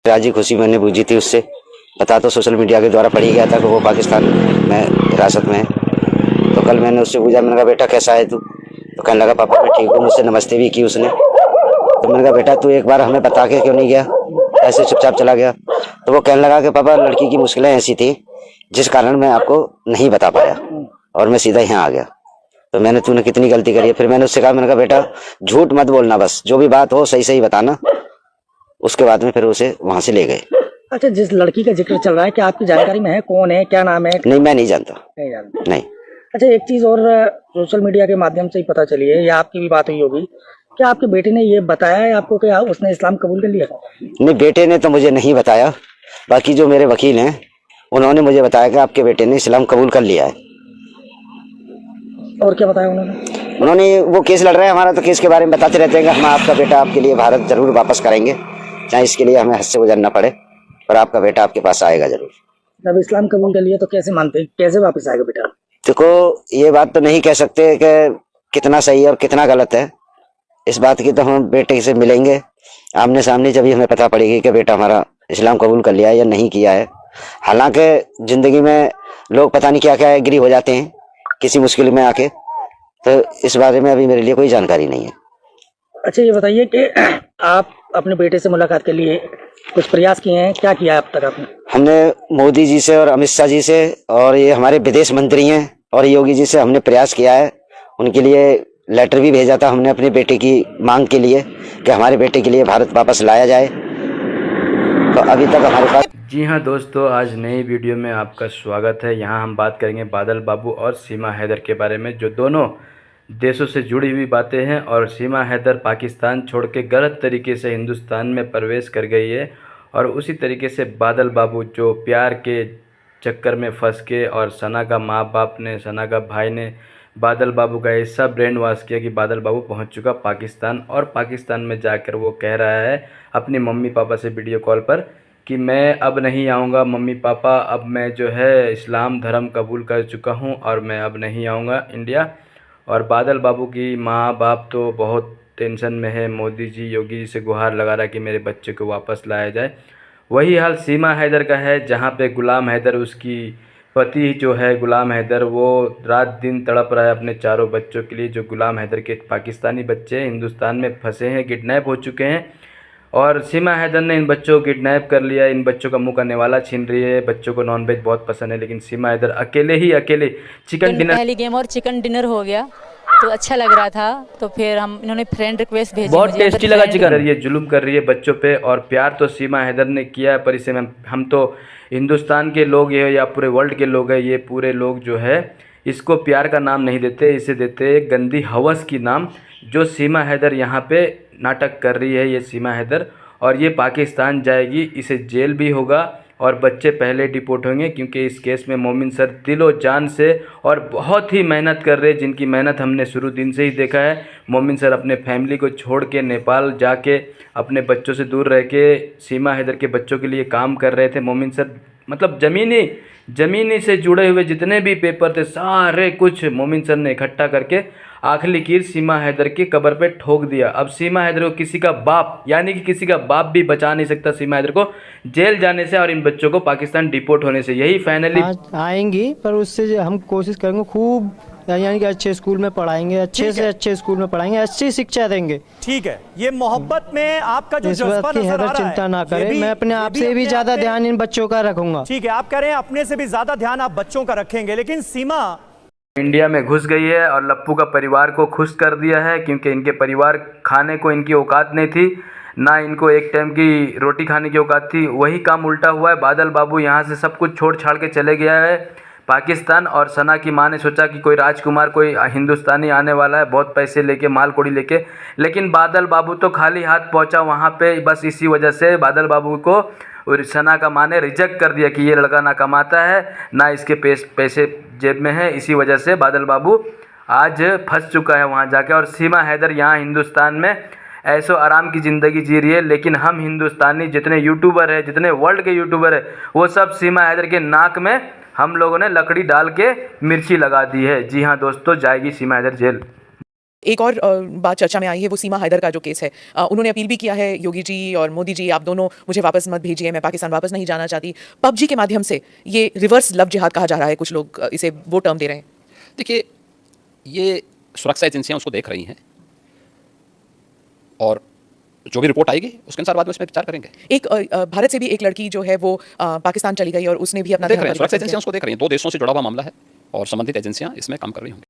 प्यार की खुशी मैंने बूझी थी उससे। पता तो सोशल मीडिया के द्वारा पढ़ी गया था कि वो पाकिस्तान में हिरासत में है। तो कल मैंने उससे पूछा, मैंने कहा बेटा कैसा है तू? तो कहने लगा पापा मैं ठीक हूँ। मुझसे नमस्ते भी की उसने। तो मैंने कहा बेटा तू एक बार हमें बता के क्यों नहीं गया, ऐसे चुपचाप चला गया? तो वो कहने लगा कि पापा लड़की की मुश्किलें ऐसी थी जिस कारण मैं आपको नहीं बता पाया और मैं सीधा यहाँ आ गया। तो मैंने तूने कितनी गलती करी है। फिर मैंने उससे कहा, मैंने कहा बेटा झूठ मत बोलना, बस जो भी बात हो सही सही बताना। उसके बाद में फिर उसे वहां से ले गए। अच्छा, जिस लड़की का जिक्र चल रहा है क्या आपकी जानकारी में है? कौन है, क्या नाम है? नहीं, मैं नहीं जानता। नहीं जानते? नहीं। अच्छा, एक चीज और सोशल मीडिया के माध्यम से ही पता चली है या आपकी भी बात हुई होगी, क्या आपके बेटे ने ये बताया है आपको कि उसने इस्लाम कबूल कर लिया? नहीं, बेटे ने तो मुझे नहीं बताया। बाकी जो मेरे वकील हैं उन्होंने मुझे बताया कि आपके बेटे ने इस्लाम कबूल कर लिया है। और क्या बताया उन्होंने? उन्होंने वो केस लड़ रहे हैं हमारा, तो केस के बारे में बताते रहते हैं कि हम आपका बेटा आपके लिए भारत जरूर वापस करेंगे, चाहे इसके लिए हमें हद से गुजरना पड़े, पर आपका बेटा आपके पास आएगा जरूर। जब इस्लाम कबूल कर लिया तो कैसे मानते हैं, कैसे वापस आएगा बेटा? देखो, ये बात तो नहीं कह सकते कि कितना सही है और कितना गलत है। इस बात की तो हम बेटे से मिलेंगे आमने सामने, जब हमें पता पड़ेगी कि बेटा हमारा इस्लाम कबूल कर लिया है या नहीं किया है। हालांकि जिंदगी में लोग पता नहीं क्या क्या एग्री हो जाते हैं किसी मुश्किल में आके, तो इस बारे में अभी मेरे लिए कोई जानकारी नहीं है। अच्छा, ये बताइए कि आप अपने बेटे से मुलाकात के लिए कुछ प्रयास किए हैं, क्या किया है अब तक आपने? हमने मोदी जी से और अमित शाह जी से और ये हमारे विदेश मंत्री हैं और योगी जी से हमने प्रयास किया है। उनके लिए लेटर भी भेजा था हमने अपने बेटे की मांग के लिए कि हमारे बेटे के लिए भारत वापस लाया जाए। तो अभी तक हमारे पास। जी हाँ दोस्तों, आज नई वीडियो में आपका स्वागत है। यहाँ हम बात करेंगे बादल बाबू और सीमा हैदर के बारे में, जो दोनों देशों से जुड़ी हुई बातें हैं। और सीमा हैदर पाकिस्तान छोड़ के गलत तरीके से हिंदुस्तान में प्रवेश कर गई है, और उसी तरीके से बादल बाबू जो प्यार के चक्कर में फंस के, और सना का माँ बाप ने, सना का भाई ने बादल बाबू का ऐसा ब्रेन वॉश किया कि बादल बाबू पहुंच चुका पाकिस्तान। और पाकिस्तान में जाकर वो कह रहा है अपने मम्मी पापा से वीडियो कॉल पर कि मैं अब नहीं आऊँगा मम्मी पापा, अब मैं जो है इस्लाम धर्म कबूल कर चुका हूँ और मैं अब नहीं आऊँगा इंडिया। और बादल बाबू की माँ बाप तो बहुत टेंशन में है, मोदी जी योगी जी से गुहार लगा रहा है कि मेरे बच्चे को वापस लाया जाए। वही हाल सीमा हैदर का है, जहाँ पे गुलाम हैदर, उसकी पति जो है गुलाम हैदर, वो रात दिन तड़प रहा है अपने चारों बच्चों के लिए। जो गुलाम हैदर के पाकिस्तानी बच्चे हिंदुस्तान में फंसे हैं, किडनैप हो चुके हैं, और सीमा हैदर ने इन बच्चों को किडनैप कर लिया। इन बच्चों का मुंह का निवाला छीन रही है। बच्चों को नॉनवेज बहुत पसंद है, लेकिन सीमा हैदर अकेले चिकन डिनर, पहली गेम और चिकन डिनर हो गया तो अच्छा लग रहा था। तो फिर इन्होंने फ्रेंड रिक्वेस्ट भेजी, बहुत मुझे टेस्टी लगा चिकन। ये जुल्म कर रही है बच्चों पे, और प्यार तो सीमा हैदर ने किया है, पर इसे हम तो हिंदुस्तान के लोग ये या पूरे वर्ल्ड के लोग हैं, ये पूरे लोग जो है इसको प्यार का नाम नहीं देते, इसे देते हैं गंदी हवस की नाम। जो सीमा हैदर यहाँ पे नाटक कर रही है, ये सीमा हैदर, और ये पाकिस्तान जाएगी, इसे जेल भी होगा और बच्चे पहले डिपोर्ट होंगे, क्योंकि इस केस में मोमिन सर दिलो जान से और बहुत ही मेहनत कर रहे हैं, जिनकी मेहनत हमने शुरू दिन से ही देखा है। मोमिन सर अपने फैमिली को छोड़ के नेपाल जाके अपने बच्चों से दूर रह के सीमा हैदर के बच्चों के लिए काम कर रहे थे। मोमिन सर मतलब ज़मीनी से जुड़े हुए जितने भी पेपर थे सारे कुछ मोमिन सर ने इकट्ठा करके आखिरी लकीर सीमा हैदर की कब्र पे ठोक दिया। अब सीमा हैदर को किसी का बाप, यानी कि किसी का बाप भी बचा नहीं सकता सीमा हैदर को जेल जाने से और इन बच्चों को पाकिस्तान डिपोर्ट होने से। यही फाइनली आएंगी, पर उससे हम कोशिश करेंगे खूब, यानी कि अच्छे स्कूल में पढ़ाएंगे, अच्छे से अच्छे स्कूल में पढ़ाएंगे, अच्छी शिक्षा देंगे। ठीक है, ये मोहब्बत में आपका जो जज्बा नजर आ रहा है, चिंता ना करें, मैं अपने आप से भी ज्यादा ध्यान इन बच्चों का रखूंगा। ठीक है, आप कह रहे हैं अपने से भी ज्यादा ध्यान आप बच्चों का रखेंगे, लेकिन सीमा इंडिया में घुस गई है और लप्पू का परिवार को खुश कर दिया है, क्योंकि इनके परिवार खाने को इनकी औकात नहीं थी, ना इनको एक टाइम की रोटी खाने की औकात थी। वही काम उल्टा हुआ है। बादल बाबू यहाँ से सब कुछ छोड़ छाड़ के चले गया है पाकिस्तान, और सना की माँ ने सोचा कि कोई राजकुमार, कोई हिंदुस्तानी आने वाला है बहुत पैसे लेके, माल कोड़ी लेके, लेकिन बादल बाबू तो खाली हाथ पहुँचा वहाँ पे। बस इसी वजह से बादल बाबू को और सना का माँ ने रिजेक्ट कर दिया कि ये लड़का ना कमाता है, ना इसके पैसे जेब में है। इसी वजह से बादल बाबू आज फंस चुका है वहाँ जाके, और सीमा हैदर यहाँ हिंदुस्तान में ऐसो आराम की ज़िंदगी जी रही है। लेकिन हम हिंदुस्तानी जितने यूट्यूबर है, जितने वर्ल्ड के यूट्यूबर है, वो सब सीमा हैदर के नाक में हम लोगों ने लकड़ी डाल के मिर्ची लगा दी है। जी हाँ दोस्तों, जाएगी सीमा हैदर जेल। एक और बात चर्चा में आई है वो सीमा हैदर का जो केस है। उन्होंने अपील भी किया है, योगी जी और मोदी जी आप दोनों मुझे वापस मत भेजिए, मैं पाकिस्तान वापस नहीं जाना चाहती। पबजी के माध्यम से ये रिवर्स लव जिहाद कहा जा रहा है, कुछ लोग इसे वो टर्म दे रहे हैं। देखिए, ये सुरक्षा एजेंसियां उसको देख रही हैं और जो भी रिपोर्ट आएगी उसके अनुसार बाद में इसमें विचार करेंगे। एक भारत से भी एक लड़की जो है वो पाकिस्तान चली गई और उसने भी अपना देख रहे हैं, सुरक्षा एजेंसियां उसको देख रही हैं। 2 देशों से जुड़ा हुआ मामला है और संबंधित एजेंसियां इसमें काम कर रही होंगी।